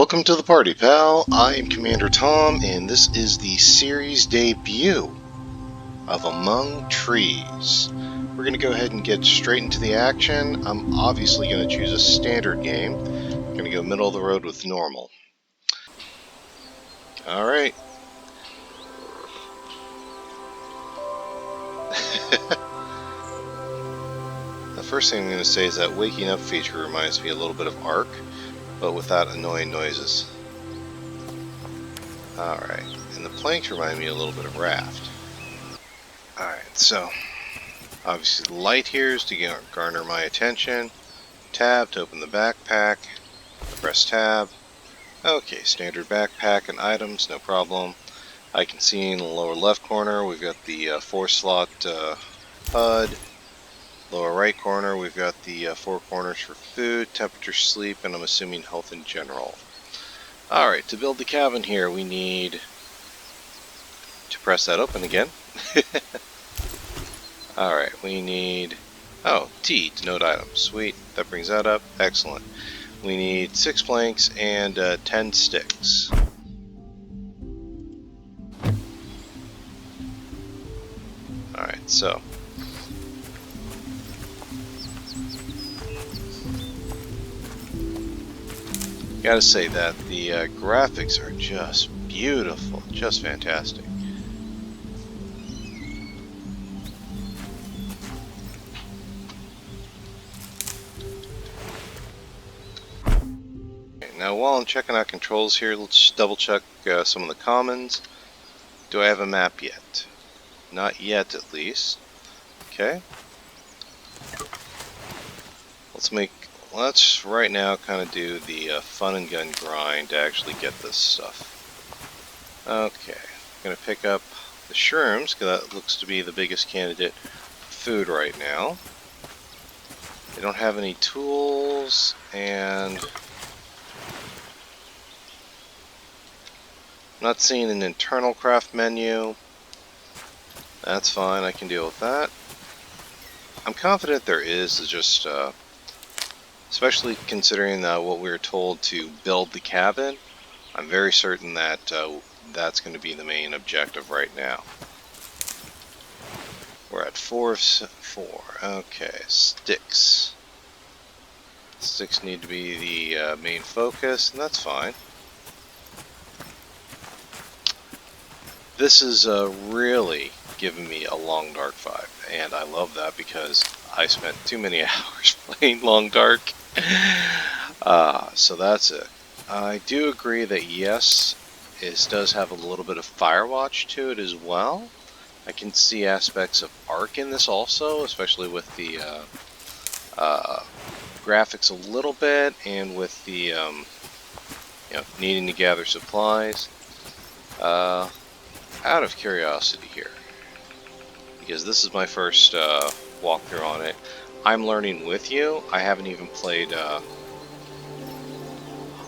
Welcome to the party, pal. I am Commander Tom, and this is the series debut of Among Trees. We're going to go ahead and get straight into the action. I'm obviously going to choose a standard game. I'm going to go middle of the road with normal. Alright. The first thing I'm going to say is that waking up feature reminds me a little bit of Ark, but without annoying noises. Alright, and the planks remind me a little bit of Raft. Alright, so obviously the light here is to garner my attention. Tab to open the backpack. Press tab. Okay, standard backpack and items, no problem. I can see in the lower left corner we've got the 4-slot HUD. Lower right corner we've got the 4 corners for food, temperature, sleep, and I'm assuming health in general. Alright, to build the cabin here we need to press that open again. Alright, we need, T to note items. Sweet, that brings that up. Excellent. We need 6 planks and 10 sticks. Alright, so gotta say that the graphics are just beautiful, just fantastic. Now while I'm checking out controls here, let's just double check some of the commons. Do I have a map yet? Not yet, at least. Okay. Let's right now kind of do the fun and gun grind to actually get this stuff. Okay, I'm going to pick up the shrooms, because that looks to be the biggest candidate for food right now. They don't have any tools, and not seeing an internal craft menu. That's fine, I can deal with that. I'm confident there is, it's just especially considering what we were told to build the cabin, I'm very certain that that's going to be the main objective right now. We're at 4 of 4. Okay, sticks. Sticks need to be the main focus, and that's fine. This is really giving me a Long Dark vibe, and I love that because I spent too many hours playing Long Dark. So that's it. I do agree that yes, it does have a little bit of Firewatch to it as well. I can see aspects of Ark in this also, especially with the graphics a little bit, and with the needing to gather supplies. Out of curiosity here, because this is my first walkthrough on it, I'm learning with you. I haven't even played.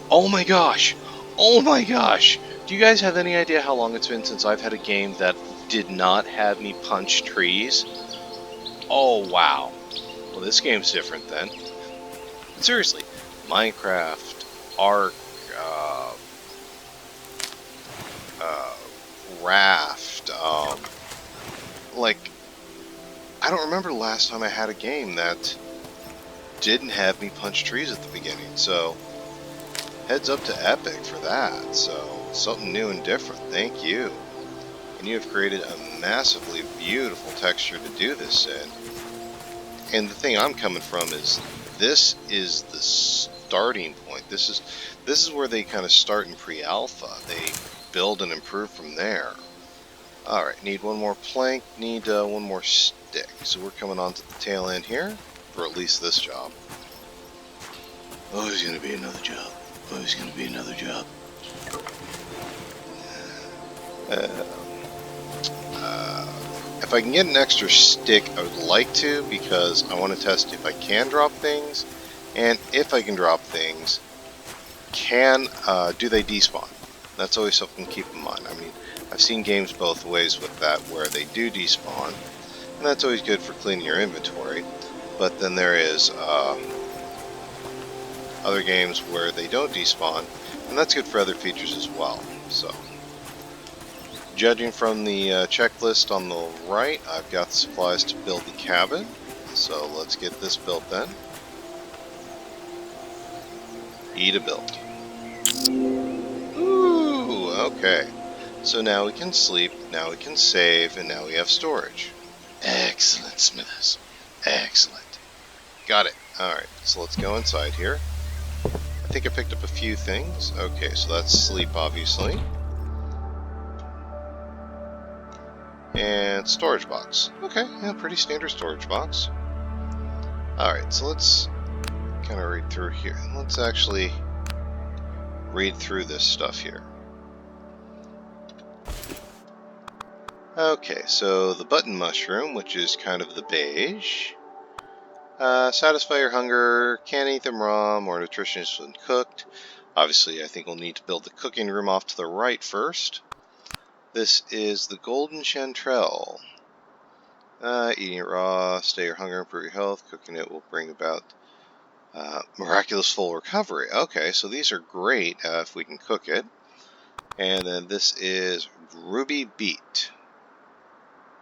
Oh my gosh! Oh my gosh! Do you guys have any idea how long it's been since I've had a game that did not have me punch trees? Oh wow! Well, this game's different then. But seriously, Minecraft, Ark, Raft, like, I don't remember the last time I had a game that didn't have me punch trees at the beginning, so heads up to Epic for that. So something new and different, thank you. And you have created a massively beautiful texture to do this in. And the thing I'm coming from is, this is the starting point. This is where they kind of start in pre-alpha. They build and improve from there. Alright, need one more plank, need one more stick. So we're coming on to the tail end here, for at least this job. Oh, there's gonna be another job. Oh, there's gonna be another job. If I can get an extra stick, I would like to, because I want to test if I can drop things, and if I can drop things, do they despawn? That's always something to keep in mind. I mean, I've seen games both ways with that, where they do despawn, and that's always good for cleaning your inventory. But then there is other games where they don't despawn, And that's good for other features as well. So, judging from the checklist on the right, I've got the supplies to build the cabin. So let's get this built then. E to build. Ooh, okay. So now we can sleep, now we can save, and now we have storage. Excellent, Smithers. Excellent. Got it. Alright, so let's go inside here. I think I picked up a few things. Okay, so that's sleep, obviously. And storage box. Okay, yeah, pretty standard storage box. Alright, so let's kind of read through here. Let's actually read through this stuff here. Okay, so the button mushroom, which is kind of the beige. Satisfy your hunger, can't eat them raw, more nutritious when cooked. Obviously, I think we'll need to build the cooking room off to the right first. This is the golden chanterelle. Eating it raw, stay your hunger, improve your health. Cooking it will bring about miraculous full recovery. Okay, so these are great if we can cook it. And then this is ruby beet.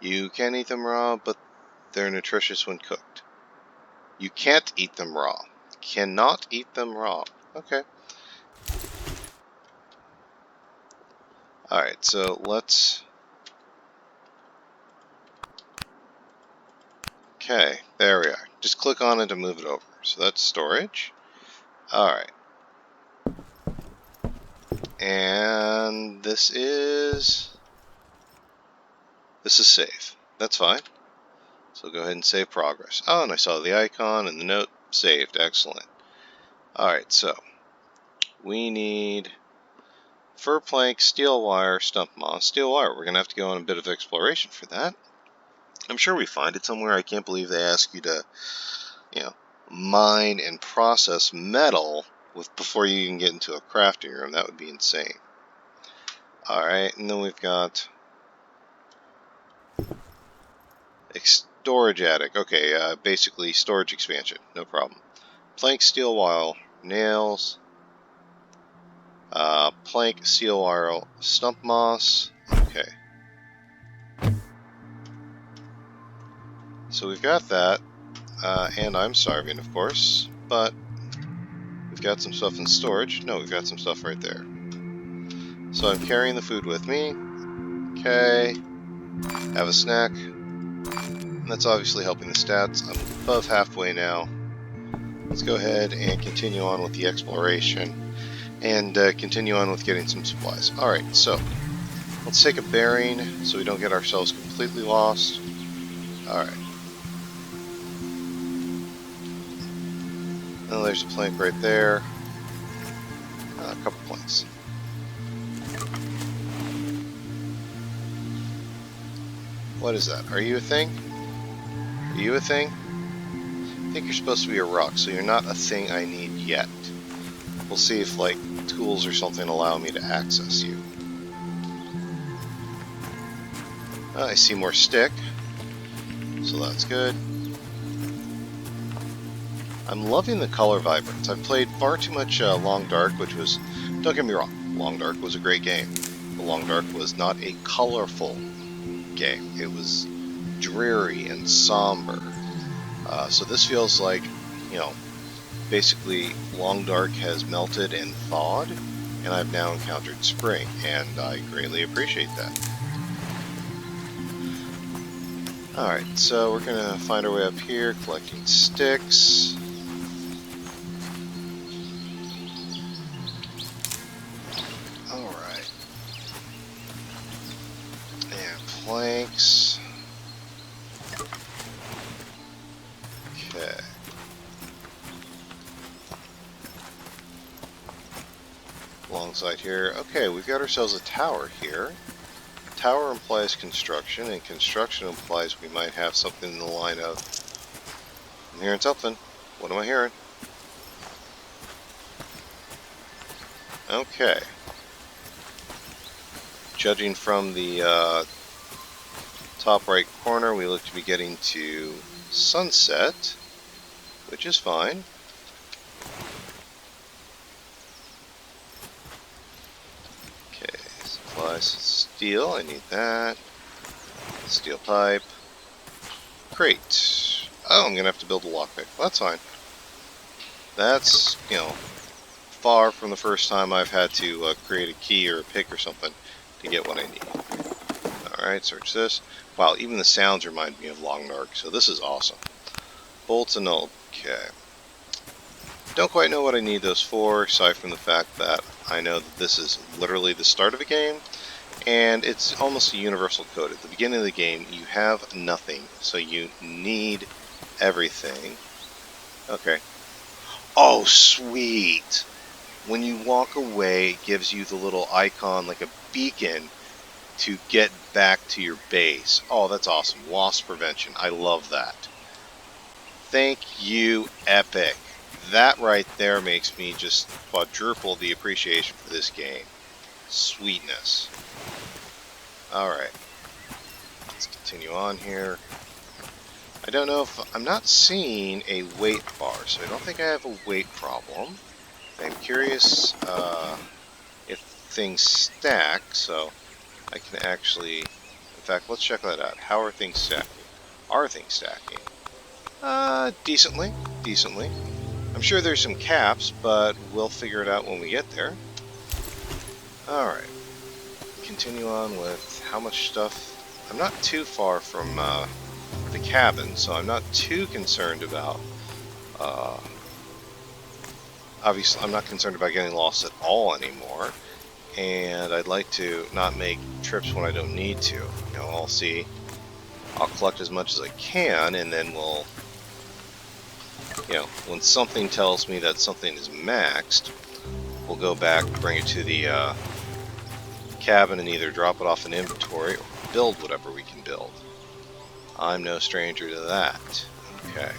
You can eat them raw, but they're nutritious when cooked. You can't eat them raw. Cannot eat them raw. Okay. Alright, so let's... Okay, there we are. Just click on it to move it over. So that's storage. Alright. And this is save. That's fine. So go ahead and save progress. Oh, and I saw the icon and the note. Saved. Excellent. Alright, so we need fir plank, steel wire, stump moss. Steel wire. We're going to have to go on a bit of exploration for that. I'm sure we find it somewhere. I can't believe they ask you to, mine and process metal before you even get into a crafting room. That would be insane. Alright, and then we've got storage attic. Okay, basically storage expansion. No problem. Plank, steel wire, nails, plank, steel wire, stump moss. Okay. So we've got that. And I'm starving, of course, but we've got some stuff in storage. No, we've got some stuff right there. So I'm carrying the food with me. Okay. Have a snack. And that's obviously helping the stats. I'm above halfway now. Let's go ahead and continue on with the exploration. And continue on with getting some supplies. Alright, so let's take a bearing so we don't get ourselves completely lost. Alright. Oh, there's a plank right there. A couple planks. What is that? Are you a thing? Are you a thing? I think you're supposed to be a rock, so you're not a thing I need yet. We'll see if, like, tools or something allow me to access you. I see more stick, so that's good. I'm loving the color vibrance. I've played far too much Long Dark, which was, don't get me wrong, Long Dark was a great game. But Long Dark was not a colorful game. It was dreary and somber. So this feels like, basically Long Dark has melted and thawed, and I've now encountered spring, and I greatly appreciate that. Alright, so we're going to find our way up here, collecting sticks. Alright. And planks. Okay. Alongside here. Okay, we've got ourselves a tower here. Tower implies construction, and construction implies we might have something in the line of... I'm hearing something. What am I hearing? Okay. Judging from the top right corner, we look to be getting to sunset, which is fine. Steel, I need that. Steel pipe. Crate. Oh, I'm gonna have to build a lockpick. Well, that's fine. That's, you know, far from the first time I've had to create a key or a pick or something to get what I need. Alright, search this. Wow, even the sounds remind me of Long Dark, so this is awesome. Bolts and okay. Don't quite know what I need those for, aside from the fact that I know that this is literally the start of a game, and it's almost a universal code. At the beginning of the game, you have nothing, so you need everything. Okay. Oh, sweet! When you walk away, it gives you the little icon, like a beacon, to get back to your base. Oh, that's awesome. Loss prevention. I love that. Thank you, Epic. That right there makes me just quadruple the appreciation for this game. Sweetness. Alright. Let's continue on here. I don't know if... I'm not seeing a weight bar, so I don't think I have a weight problem. I'm curious if things stack, so I can actually... In fact, let's check that out. How are things stacking? Are things stacking? Decently. Decently. I'm sure there's some caps, but we'll figure it out when we get there. Alright. Continue on with how much stuff... I'm not too far from the cabin, so I'm not too concerned about... obviously, I'm not concerned about getting lost at all anymore. And I'd like to not make trips when I don't need to. You know, I'll collect as much as I can, and then we'll... You know, when something tells me that something is maxed, we'll go back, bring it to the cabin, and either drop it off in inventory or build whatever we can build. I'm no stranger to that. Okay.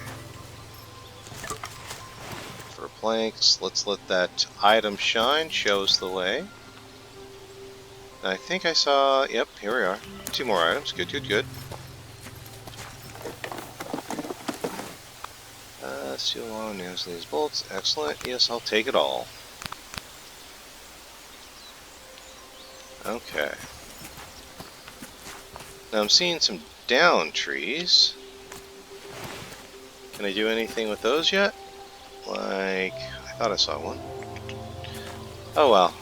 For planks, let's let that item shine, show us the way. I think I saw... Yep, here we are. 2 more items. Good, good, good. Steel long nails these bolts. Excellent. Yes, I'll take it all. Okay. Now I'm seeing some down trees. Can I do anything with those yet? Like, I thought I saw one. Oh well.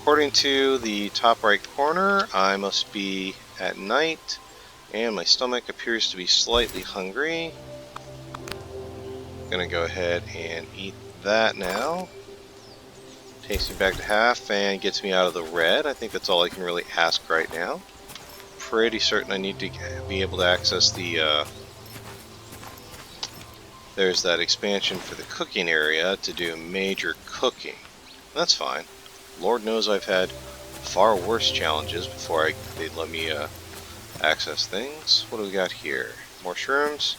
According to the top right corner, I must be at night, and my stomach appears to be slightly hungry. Gonna go ahead and eat that now. Takes me back to half and gets me out of the red. I think that's all I can really ask right now. Pretty certain I need to be able to access the there's that expansion for the cooking area to do major cooking. That's fine. Lord knows I've had far worse challenges before they'd let me access things. What do we got here? More shrooms?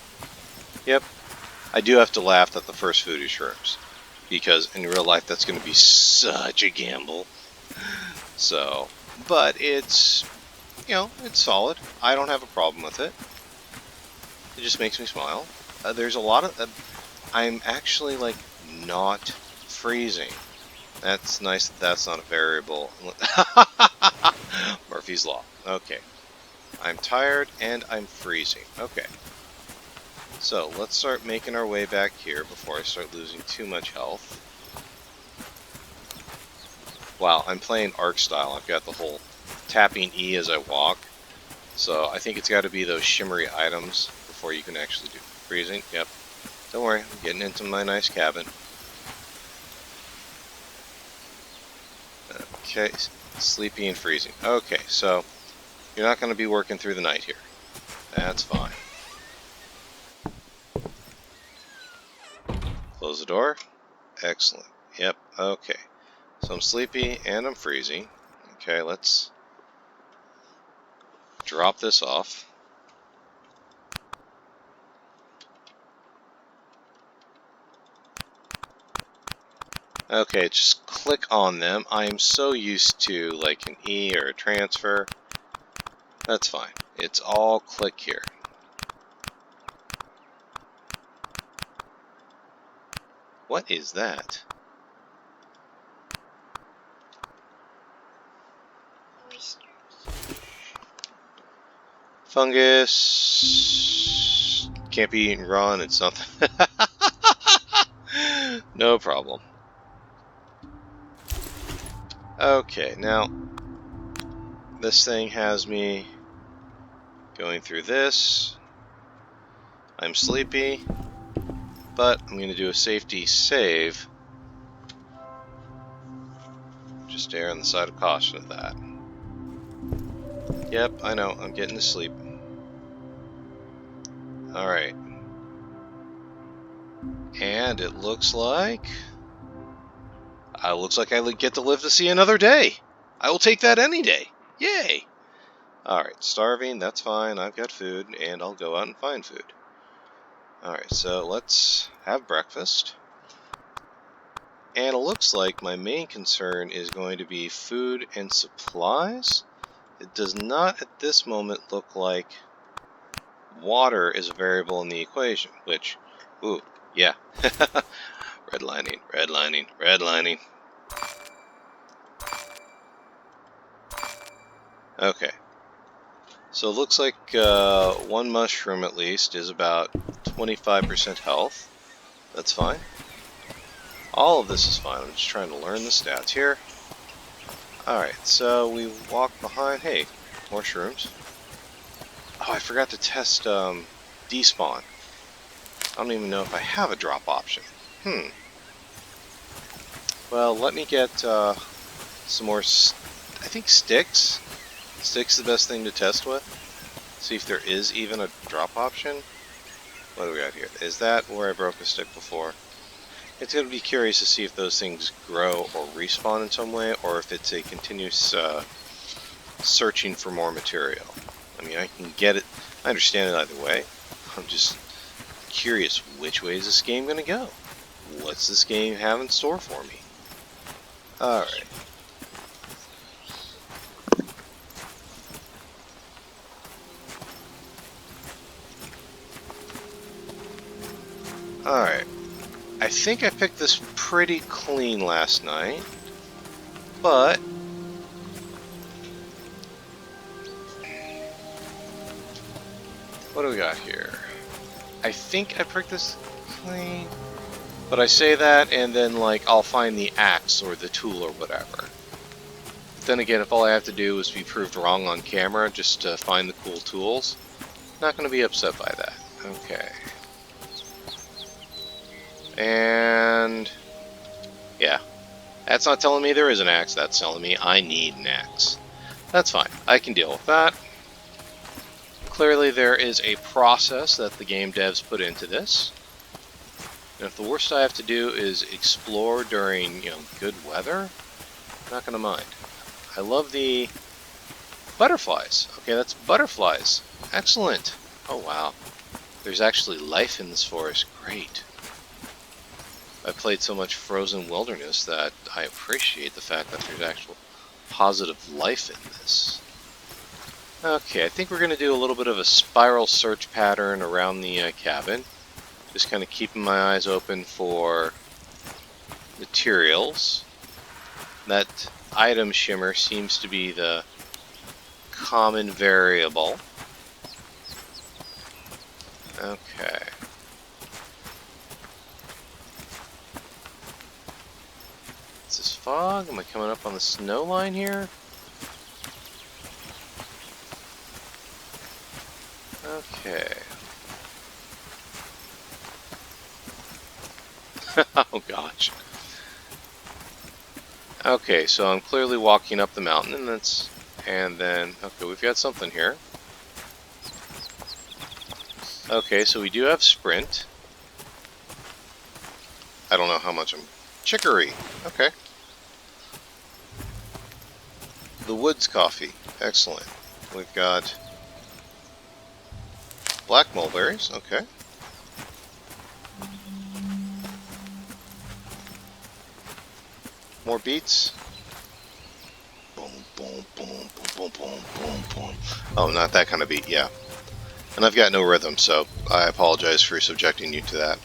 Yep. I do have to laugh that the first food is shrooms, because in real life that's going to be such a gamble. So, but it's, you know, it's solid. I don't have a problem with it. It just makes me smile. There's a lot of... I'm actually, like, not freezing. That's nice that that's not a variable. Murphy's Law. Okay. I'm tired and I'm freezing. Okay. So, let's start making our way back here before I start losing too much health. Wow, I'm playing Arc style. I've got the whole tapping E as I walk. So, I think it's got to be those shimmery items before you can actually do freezing. Yep. Don't worry, I'm getting into my nice cabin. Okay, sleepy and freezing. Okay, so you're not going to be working through the night here. That's fine. Close the door. Excellent. Yep, okay. So I'm sleepy and I'm freezing. Okay, let's drop this off. Okay, just click on them. I'm so used to like an E or a transfer. That's fine. It's all click here. What is that? Fungus. Can't be eaten raw and it's nothing. No problem. Okay, now this thing has me going through this. I'm sleepy, but I'm going to do a safety save. Just err on the side of caution of that. Yep, I know, I'm getting to sleep. Alright. And it looks like I get to live to see another day. I will take that any day. Yay! Alright, starving, that's fine. I've got food, and I'll go out and find food. Alright, so let's have breakfast. And it looks like my main concern is going to be food and supplies. It does not at this moment look like water is a variable in the equation, which, ooh, yeah. Redlining, redlining, redlining. Okay. So it looks like one mushroom at least is about 25% health. That's fine. All of this is fine. I'm just trying to learn the stats here. Alright, so we walk behind. Hey, more shrooms. Oh, I forgot to test despawn. I don't even know if I have a drop option. Well, let me get some more, I think sticks. Sticks the best thing to test with. See if there is even a drop option. What do we got here? Is that where I broke a stick before? It's going to be curious to see if those things grow or respawn in some way, or if it's a continuous searching for more material. I mean, I can get it. I understand it either way. I'm just curious, which way is this game going to go? What's this game have in store for me? Alright. Alright. I think I picked this pretty clean last night, but what do we got here? I think I picked this clean, but I say that and then like I'll find the axe or the tool or whatever. But then again, if all I have to do is be proved wrong on camera just to find the cool tools, not going to be upset by that. Okay. And yeah, that's not telling me there is an axe, that's telling me I need an axe. That's fine, I can deal with that. Clearly there is a process that the game devs put into this. And if the worst I have to do is explore during, good weather, I'm not gonna mind. I love the butterflies. Okay, that's butterflies. Excellent. Oh wow. There's actually life in this forest. Great. I've played so much Frozen Wilderness that I appreciate the fact that there's actual positive life in this. Okay, I think we're going to do a little bit of a spiral search pattern around the cabin. Just kind of keeping my eyes open for materials. That item shimmer seems to be the common variable. Okay. Is this fog? Am I coming up on the snow line here? Okay. Oh gosh. Okay, so I'm clearly walking up the mountain, and then okay, we've got something here. Okay, so we do have sprint. I don't know how much I'm chicory. Okay. The woods coffee. Excellent. We've got black mulberries. Okay. More beets. Boom, boom, boom, boom, boom, boom, boom, boom. Oh, not that kind of beat, yeah. And I've got no rhythm, so I apologize for subjecting you to that.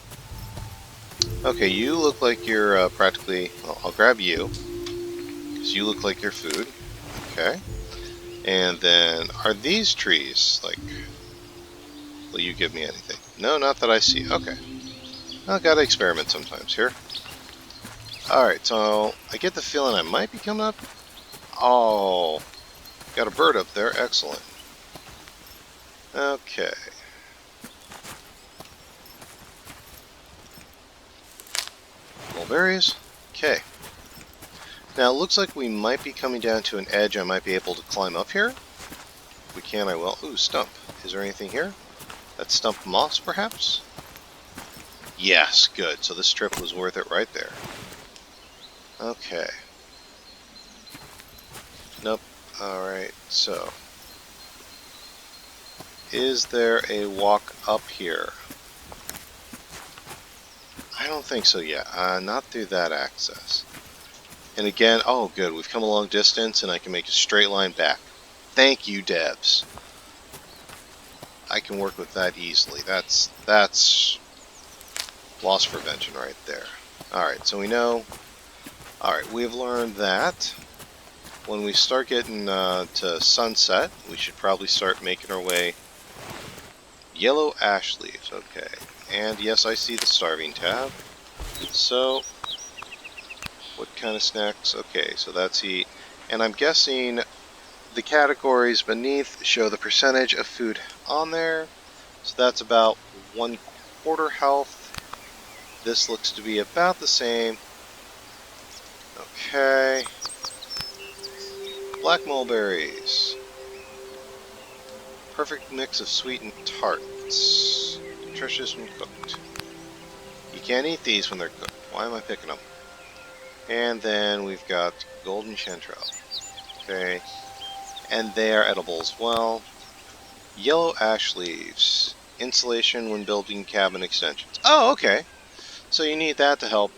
Okay, you look like you're practically... Well, I'll grab you, because you look like you're food. Okay. And then, are these trees, like, will you give me anything? No, not that I see. Okay. I gotta experiment sometimes here. Alright, so I get the feeling I might be coming up. Oh, got a bird up there. Excellent. Okay. Mulberries. Okay. Now, it looks like we might be coming down to an edge. I might be able to climb up here. If we can, I will. Ooh, stump. Is there anything here? That stump moss, perhaps? Yes, good. So this trip was worth it right there. Okay. Nope. Alright, so. Is there a walk up here? I don't think so yet. Not through that access. And again, oh good, we've come a long distance and I can make a straight line back. Thank you, devs. I can work with that easily. That's loss prevention right there. Alright, so we know. Alright, we've learned that when we start getting to sunset, we should probably start making our way. Yellow ash leaves, okay. And yes, I see the starving tab. So, what kind of snacks? Okay, so that's eat. And I'm guessing the categories beneath show the percentage of food on there. So that's about 1/4 health. This looks to be about the same. Okay. Black mulberries. Perfect mix of sweet and tarts. Nutritious when cooked. You can't eat these when they're cooked. Why am I picking them? And then we've got golden chanterelle. Okay. And they are edible as well. Yellow ash leaves. Insulation when building cabin extensions. Oh, okay. So you need that to help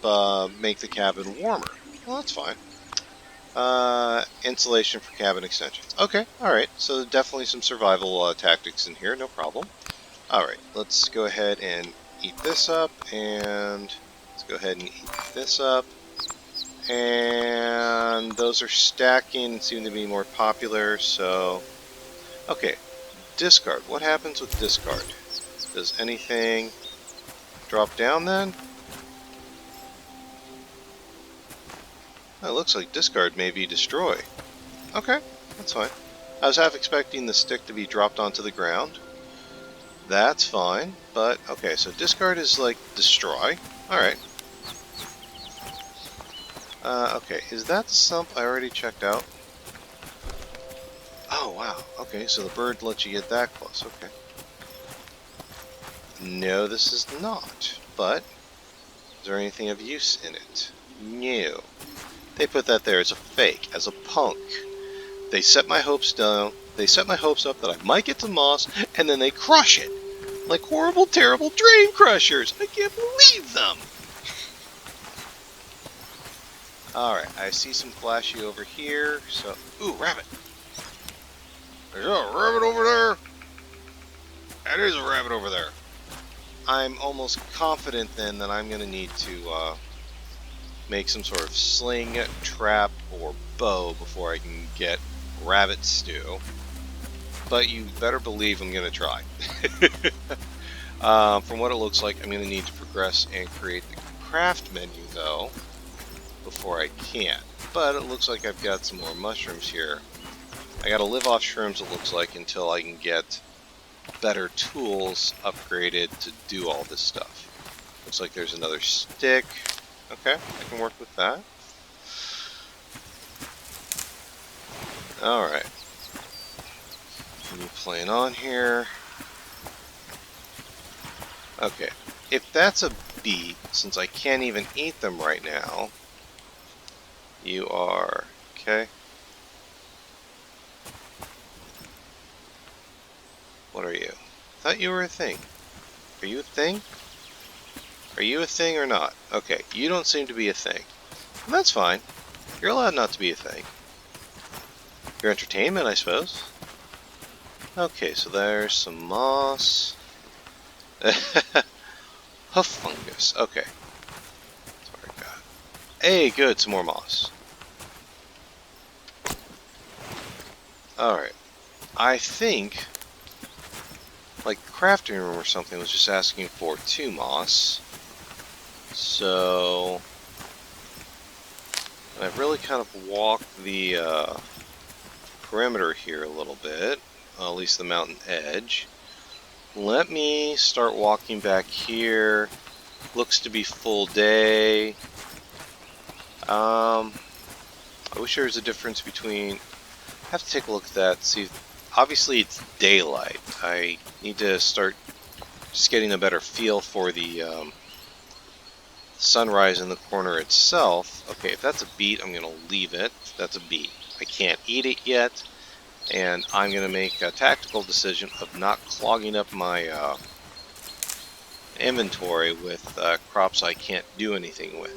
make the cabin warmer. Well, that's fine. Insulation for cabin extensions. Okay, alright. So definitely some survival tactics in here, no problem. Alright, let's go ahead and eat this up, and let's go ahead and eat this up. And those are stacking and seem to be more popular, so... Okay, discard. What happens with discard? Does anything drop down then? It looks like discard may be destroy. Okay, that's fine. I was half expecting the stick to be dropped onto the ground. That's fine, but okay, so discard is like destroy. Alright. Okay, is that the sump I already checked out? Oh, wow. Okay, so the bird lets you get that close. Okay. No, this is not. But, is there anything of use in it? No. They put that there as a fake, as a punk. They set my hopes down. They set my hopes up that I might get some moss, and then they crush it. Like horrible, terrible dream crushers. I can't believe them. Alright, I see some flashy over here, so... Ooh, rabbit! There's a rabbit over there! That is a rabbit over there! I'm almost confident then that I'm going to need to make some sort of sling, trap, or bow before I can get rabbit stew. But you better believe I'm going to try. From what it looks like, I'm going to need to progress and create the craft menu, though, before I can. But it looks like I've got some more mushrooms here. I gotta live off shrooms, it looks like, until I can get better tools upgraded to do all this stuff. Looks like there's another stick. Okay, I can work with that. Alright. Can you playing on here? Okay. If that's a beet, since I can't even eat them right now, you are... Okay. What are you? I thought you were a thing. Are you a thing? Are you a thing or not? Okay, you don't seem to be a thing. Well, that's fine. You're allowed not to be a thing. Your entertainment, I suppose. Okay, so there's some moss. Huff fungus. Okay. That's what I got. Hey, good, some more moss. Alright. I think, like, crafting room or something was just asking for 2 moss. So I've really kind of walked the perimeter here a little bit, at least the mountain edge. Let me start walking back here. Looks to be full day. I wish there was a difference between... I have to take a look at that, see. Obviously it's daylight. I need to start just getting a better feel for the sunrise in the corner itself. Okay, if that's a beet, I'm going to leave it. That's a beet. I can't eat it yet, and I'm going to make a tactical decision of not clogging up my inventory with crops I can't do anything with,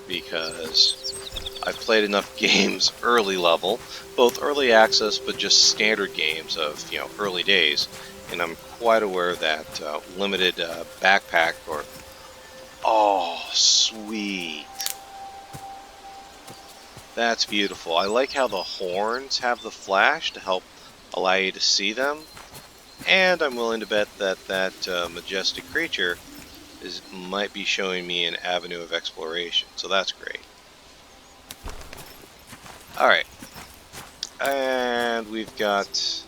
because I've played enough games early level, both early access but just standard games of, you know, early days, and I'm quite aware that limited backpack or... Oh, sweet. That's beautiful. I like how the horns have the flash to help allow you to see them, and I'm willing to bet that that majestic creature might be showing me an avenue of exploration, so that's great. Alright, and we've got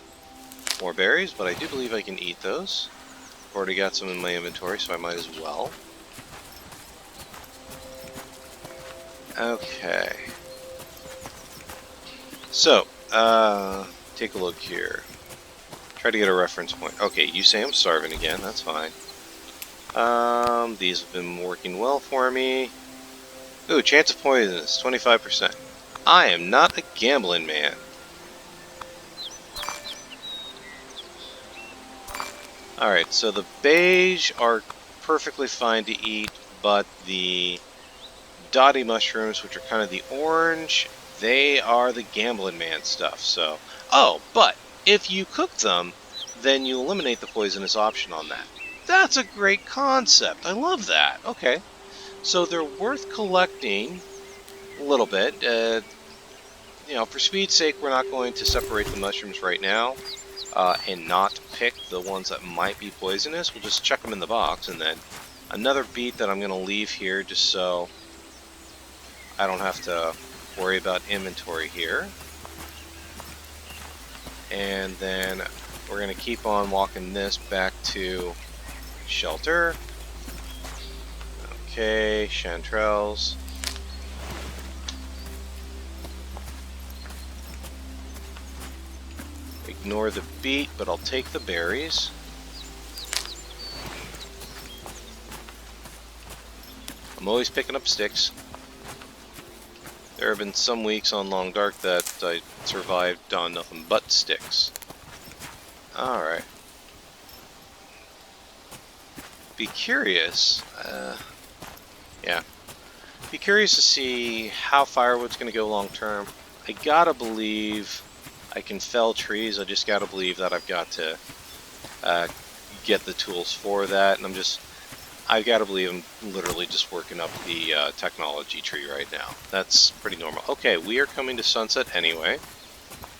more berries, but I do believe I can eat those. I've already got some in my inventory, so I might as well. Okay. So, take a look here. Try to get a reference point. Okay, you say I'm starving again, that's fine. These have been working well for me. Ooh, chance of poisonous, 25%. I am not a gambling man. Alright, so the beige are perfectly fine to eat, but the dotty mushrooms, which are kind of the orange, they are the gambling man stuff, so... Oh, but if you cook them, then you eliminate the poisonous option on that. That's a great concept. I love that. Okay. So they're worth collecting a little bit. You know, for speed's sake, we're not going to separate the mushrooms right now and not pick the ones that might be poisonous. We'll just check them in the box, and then another beet that I'm going to leave here just so I don't have to worry about inventory here. And then we're going to keep on walking this back to shelter. Okay, Chanterelles. Ignore the beet, but I'll take the berries. I'm always picking up sticks. There have been some weeks on Long Dark that I survived on nothing but sticks. Alright. Be curious. Yeah. Be curious to see how firewood's going to go long term. I gotta believe I can fell trees. I just gotta believe that I've got to get the tools for that. And I've got to believe I'm literally just working up the technology tree right now. That's pretty normal. Okay, we are coming to sunset anyway.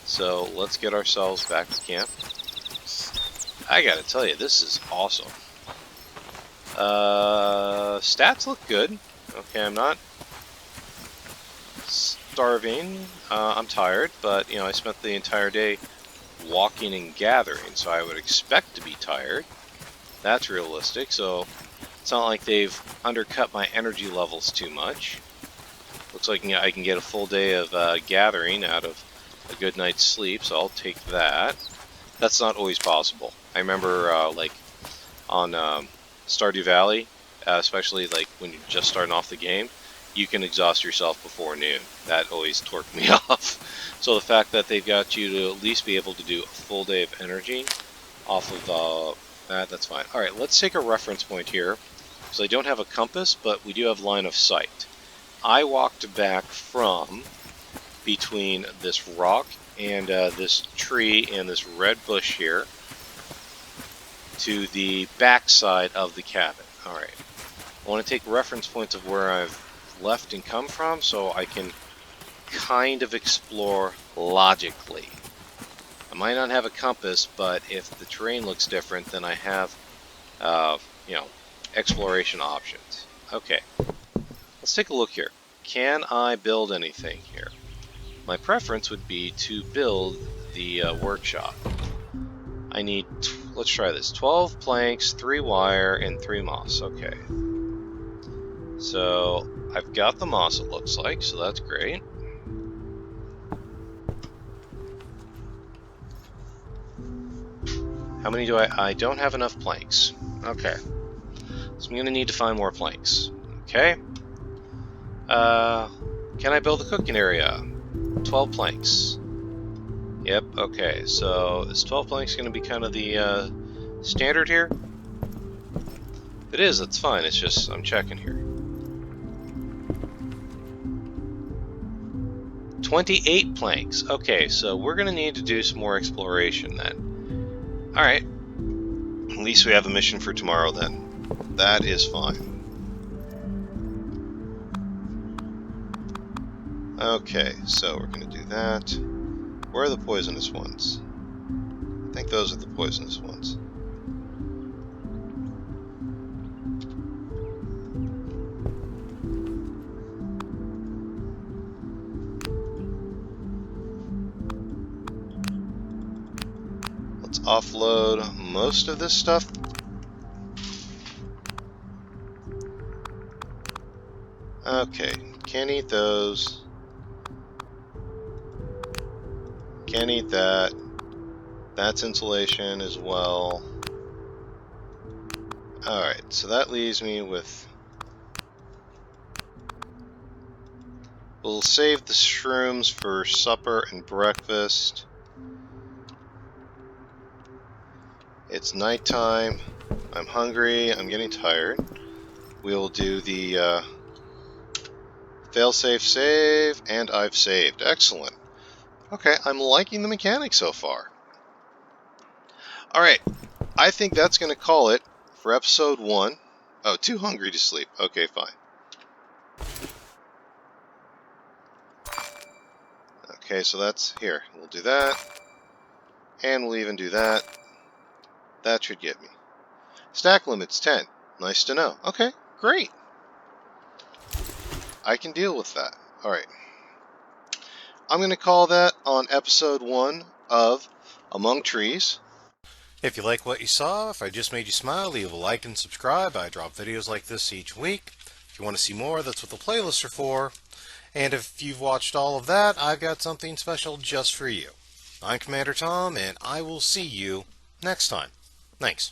So let's get ourselves back to camp. I gotta tell you, this is awesome. Stats look good. Okay, I'm not starving. I'm tired, but you know, I spent the entire day walking and gathering, so I would expect to be tired. That's realistic, so it's not like they've undercut my energy levels too much. Looks like I can get a full day of gathering out of a good night's sleep, so I'll take that. That's not always possible. I remember, like, on Stardew Valley, especially like when you're just starting off the game, you can exhaust yourself before noon. That always torqued me off. So the fact that they've got you to at least be able to do a full day of energy off of that's fine. Alright, let's take a reference point here. So I don't have a compass, but we do have line of sight. I walked back from between this rock and this tree and this red bush here to the back side of the cabin. Alright. I want to take reference points of where I've left and come from so I can kind of explore logically. might not have a compass, but if the terrain looks different, then I have, you know, exploration options. Okay, let's take a look here. Can I build anything here? My preference would be to build the workshop. I need, let's try this, 12 planks, 3 wire, and 3 moss. Okay. So I've got the moss, it looks like, so that's great. How many do I don't have enough planks. Okay. So I'm going to need to find more planks. Okay. Can I build a cooking area? 12 planks. Yep, okay. So is 12 planks going to be kind of the standard here? If it is, that's fine. It's just I'm checking here. 28 planks. Okay, so we're going to need to do some more exploration then. Alright. At least we have a mission for tomorrow then. That is fine. Okay, so we're going to do that. Where are the poisonous ones? I think those are the poisonous ones. Let's offload most of this stuff. Okay, can't eat those. Can't eat that. That's insulation as well. Alright, so that leaves me with... We'll save the shrooms for supper and breakfast. It's nighttime. I'm hungry. I'm getting tired. We'll do the failsafe save, and I've saved. Excellent. Okay, I'm liking the mechanics so far. Alright, I think that's going to call it for episode 1. Oh, too hungry to sleep. Okay, fine. Okay, so that's here. We'll do that. And we'll even do that. That should get me. Stack limit's 10. Nice to know. Okay, great. I can deal with that. Alright. I'm going to call that on episode 1 of Among Trees. If you like what you saw, if I just made you smile, leave a like and subscribe. I drop videos like this each week. If you want to see more, that's what the playlists are for. And if you've watched all of that, I've got something special just for you. I'm Commander Tom, and I will see you next time. Thanks.